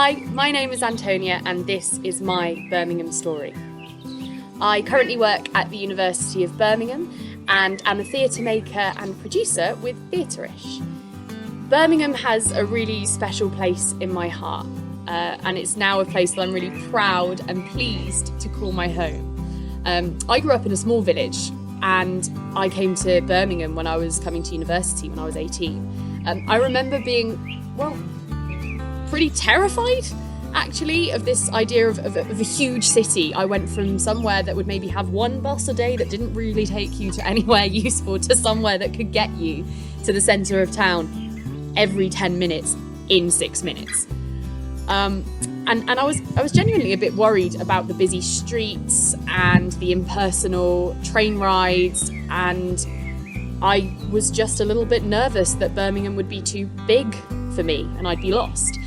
Hi, my name is Antonia and this is my Birmingham story. I currently work at the University of Birmingham and am a theatre maker and producer with Theaterish. Birmingham has a really special place in my heart and it's now a place that I'm really proud and pleased to call my home. I grew up in a small village and I came to Birmingham when I was coming to university when I was 18. I remember being, pretty terrified actually of this idea of a huge city. I went from somewhere that would maybe have one bus a day that didn't really take you to anywhere useful to somewhere that could get you to the centre of town every 10 minutes in 6 minutes. And I was genuinely a bit worried about the busy streets and the impersonal train rides, and I was just a little bit nervous that Birmingham would be too big for me and I'd be lost.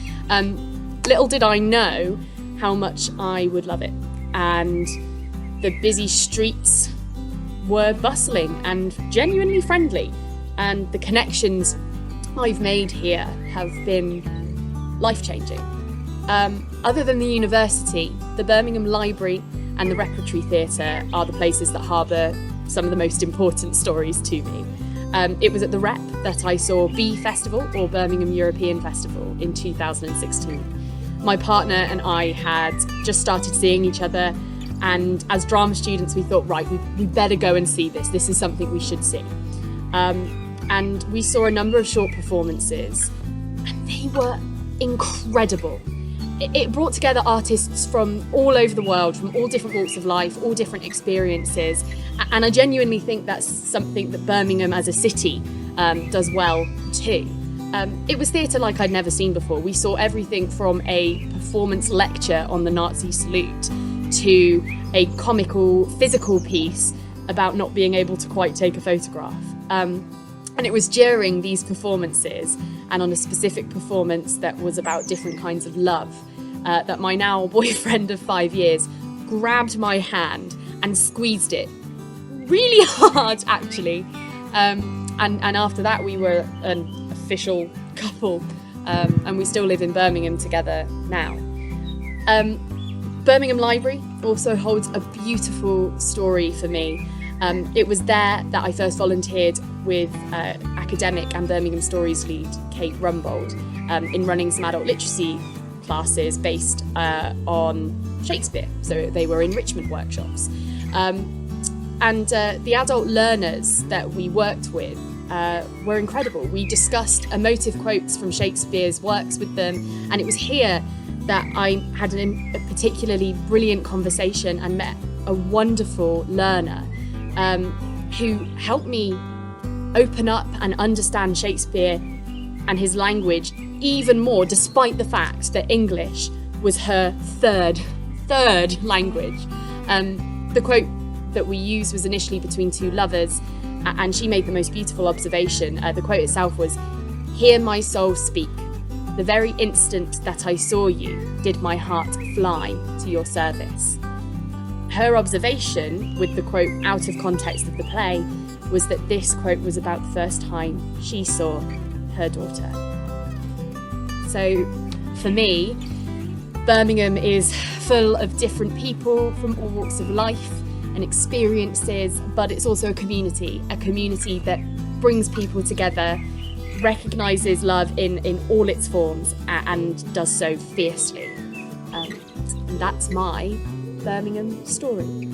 Little did I know how much I would love it, and the busy streets were bustling and genuinely friendly, and the connections I've made here have been life-changing. Other than the university, the Birmingham Library and the Repertory Theatre are the places that harbour some of the most important stories to me. It was at the Rep that I saw B Festival, or Birmingham European Festival, in 2016. My partner and I had just started seeing each other, and as drama students we thought, right, we better go and see this. This is something we should see. And we saw a number of short performances, and they were incredible. It brought together artists from all over the world, from all different walks of life, all different experiences, and I genuinely think that's something that Birmingham as a city does well too. It was theatre like I'd never seen before. We saw everything from a performance lecture on the Nazi salute to a comical, physical piece about not being able to quite take a photograph. And it was during these performances, and on a specific performance that was about different kinds of love, that my now boyfriend of 5 years grabbed my hand and squeezed it really hard, actually. And after that, we were an official couple, and we still live in Birmingham together now. Birmingham Library also holds a beautiful story for me. It was there that I first volunteered with academic and Birmingham Stories lead Kate Rumbold in running some adult literacy classes based on Shakespeare. So they were enrichment workshops. And the adult learners that we worked with were incredible. We discussed emotive quotes from Shakespeare's works with them, and it was here that I had a particularly brilliant conversation and met a wonderful learner who helped me open up and understand Shakespeare and his language even more, despite the fact that English was her third language. The quote that we used was initially between two lovers, and she made the most beautiful observation. The quote itself was, "Hear my soul speak. The very instant that I saw you, did my heart fly to your service." Her observation, with the quote out of context of the play, was that this quote was about the first time she saw her daughter. So for me, Birmingham is full of different people from all walks of life and experiences, but it's also a community that brings people together, recognises love in all its forms, and does so fiercely. And that's my Birmingham story.